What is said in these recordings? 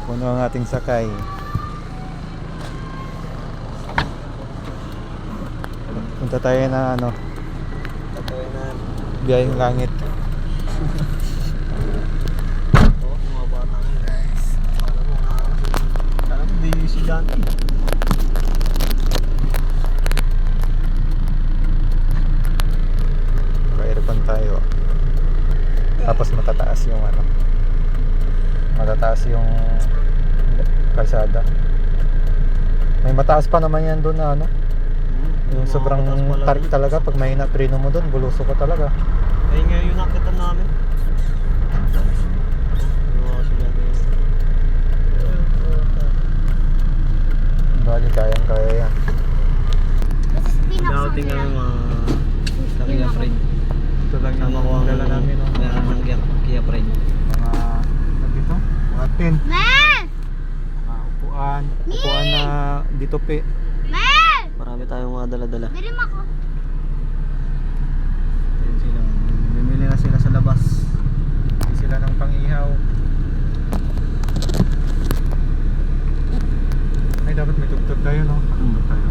Puno ang ating sakay. Punta tayo na ano, biyaheng langit. Mga bata ngayon guys. Alam mo, di si Dante. Aircon tayo. Tapos matataas yung ano, matataas yung kalsada. May mataas pa naman yan doon na ano, yung sobrang tarik talaga. Pag mahina preno mo doon, buluso ka talaga. Ay nga yung nakita namin. Bali, kayang-kaya yan. Dating nga mga Kia Pride. Ito lang yung Tama ko ang dala namin, no? meron ng Kia Pride. Mga, ano dito? Mga tent. Ma! Mga upuan. Upuan na dito pe. Ma! Marami tayong mga dala-dala. Bili mo ako. Ayan sila. Bumili na sila sa labas. Bumili sila ng pang-ihaw. Ay, dapat may tugtog tayo, no? Tugtog tayo.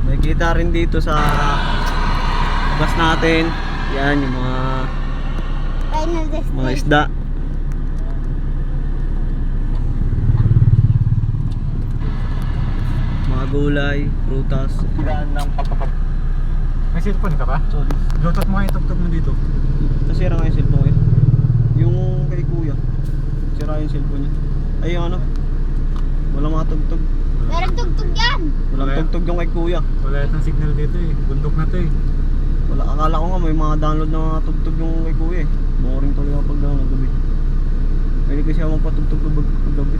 May kita rin dito sa bus natin. Yan yung Final mga destination. isda. Mga gulay, prutas. May cellphone ka ba? Sorry. Bluetooth mo nga yung tugtog mo dito. Nasira nga yung cellphone ko. Yung kay kuya. Sira yung cellphone niya. Ay yung ano. Walang mga tugtog. Meron tugtog yan. Walang Wala. tugtog yung kay kuya. Wala yatang signal dito eh. Bundok na to eh. Wala, akala ko nga may mga download na mga tugtog yung kay kuya eh. Boring tuloy ako pag download gabi. Pwede kasi ako magpatugtog pag gabi.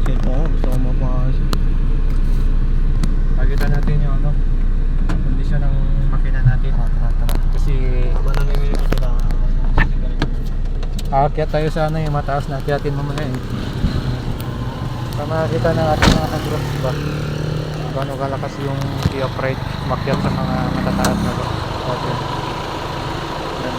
Cellphone ko, gusto ko mapakas. Pagitan natin yung ano, kondisyon ng makina natin. Kasi Aba na may minute sila. aakyat tayo sa ano yung mataas na akyatin mamaya eh. Para makakita ng ating mga nag-groups ba gaano kalakas yung Kia Pride makyat sa mga matataas na ba. Okay. Yan.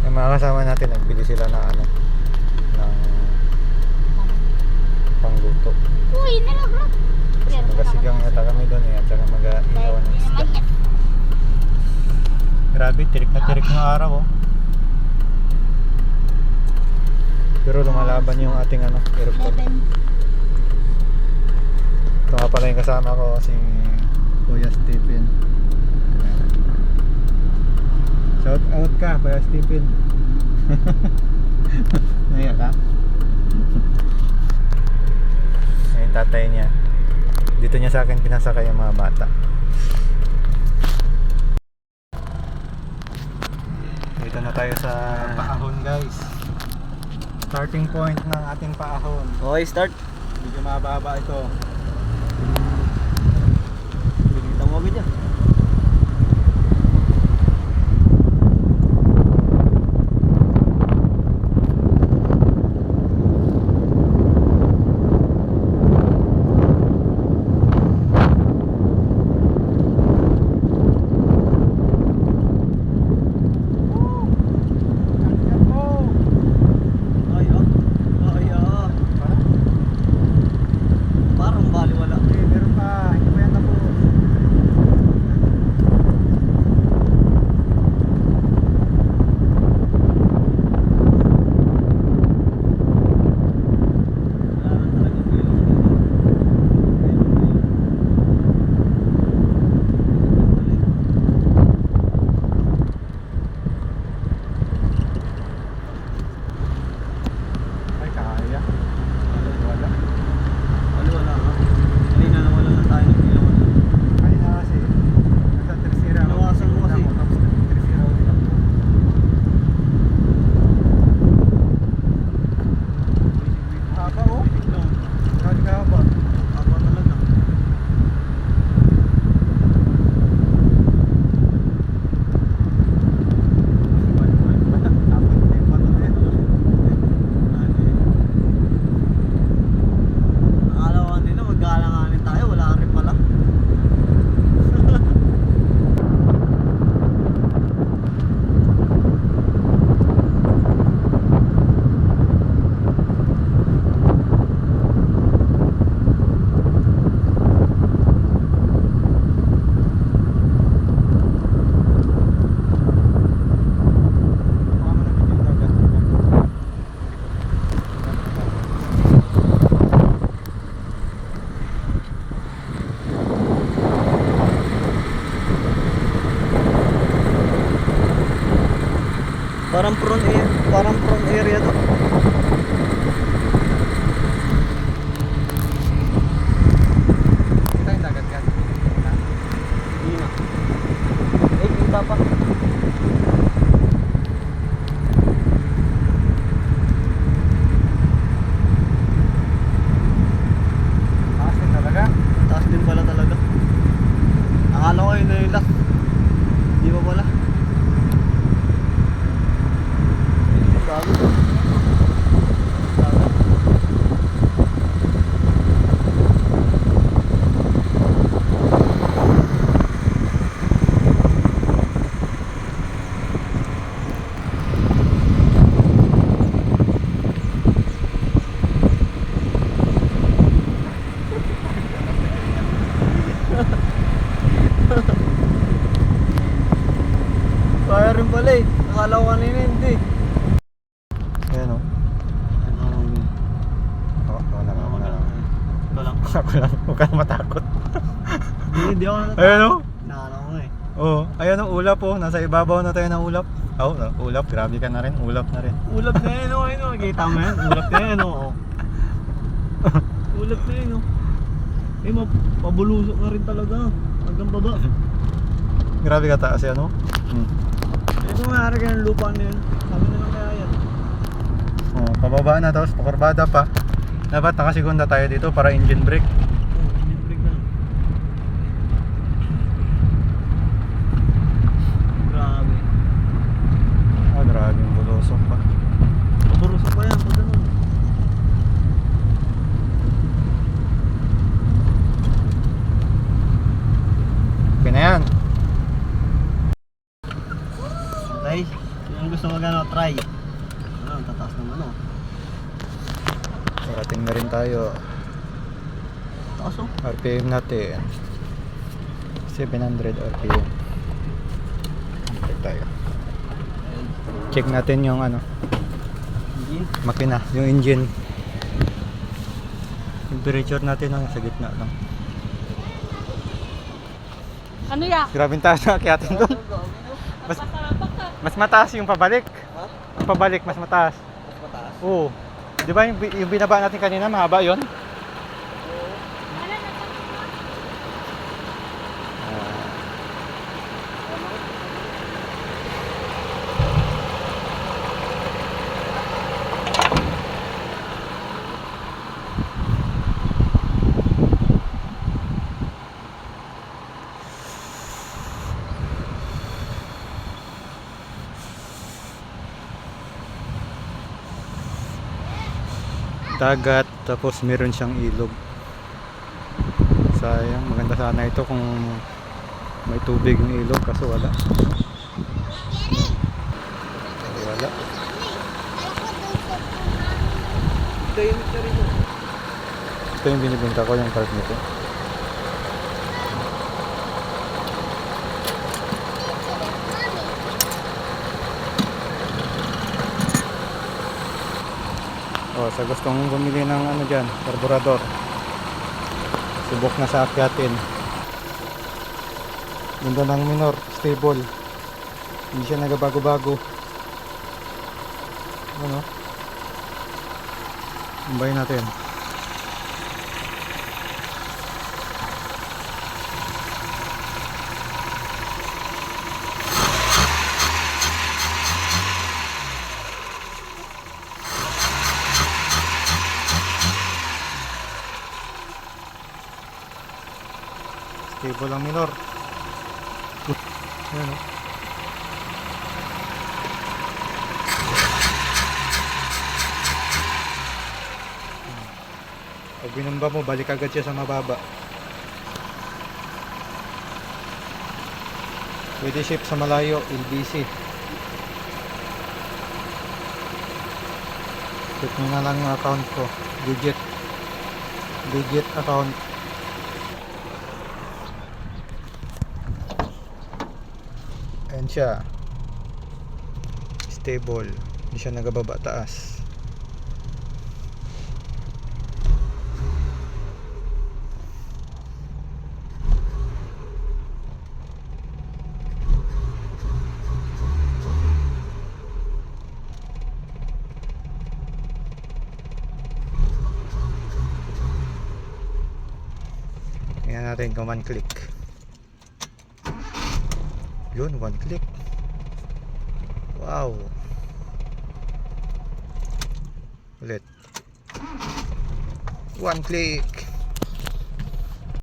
Yung mga kasama natin nagbili sila ng ano ng pangluto. Uy, nalaglag. Kasi magasigang yata kami doon eh, at saka mag-ihawan ng isda. Grabe, tirik na tirik ng araw oh. Pero lumalaban yung ating ano, airport. Ito nga pala yung kasama ko, si Kuya Stephen. Shout out ka, Kuya Stephen. Naiyak ka? Ayun tatay niya. Dito niya sa akin pinasakay yung mga bata. Dito na tayo sa paahon guys. Starting point ng ating paahon. Okay, start. Medyo mababa ito. Bigita mo agad yan. Ay ah. Ay ah. Parang baliwala. Meron pa. Hindi pa yan tapos. Parang prone area to. Kita yung dagat yan. Hindi na. Kita pa. Taas din talaga. Taas din pala talaga. Akala ko yun na yung last. Di ba pala? Bago to. Kaya rin pala eh. Akala ko kanina hindi. Ayan o. Ako na lang. Ito lang. Ako lang. Huwag ka na matakot. Hindi ako natakot. Ayan o. Nakala ko nga eh. Oo. Ayan o, ulap o. Nasa ibabaw na tayo ng ulap. Oh, ulap. Grabe ka na rin. Ulap na rin. Ulap na yun o. Ayun o. Kita mo yan? Ulap na yun o. Ulap na yun o. Eh, mabulusok na rin talaga. Hanggang baba. Grabe ka taas yan o. Ito nga harga ng lupa na yun. Sabi na lang kaya yan. Oh, pababa na tapos pakurbada pa. Dapat nakasigunda tayo dito para engine brake. Hindi break na. Grabe. Ah, grabe yung bulusok pa. Mabulusok pa yan. Pag ganun. Okay na yan. Okay. Yung gusto mo gano'n, try. Ano, tataas naman o. Parating na rin tayo. Taas o. RPM natin 700 RPM. Check tayo. Check natin yung ano, Engine. makina, yung engine. Temperature natin sa gitna lang. Ano ya? Grabe taas na akyatin doon. Mas mataas yung pabalik. Ha? Yung pabalik mas mataas. Mas mataas. Oo. Di ba yung binaba natin kanina mahaba yon? Dagat tapos meron siyang ilog. Sayang, maganda sana ito kung may tubig yung ilog kaso wala. Wala. Dynamic na rin o. Ito yung binibenta ko yung part nito. Oh, sa gustong bumili ng ano dyan, karburador. Subok na sa akyatin. Ganda ng minor, stable. Hindi siya nagabago-bago. Ano? Umbayin natin. Stable ang minor. Ayan o. Pag binumba mo, balik agad siya sa mababa. Pwede ship sa malayo, LBC. Check nyo na lang yung account ko. Digit account. Ayan siya. Stable. Hindi siya nagababa taas. Tingnan natin kung 1 click. Yun, 1 click. Wow. Ulit. 1 click.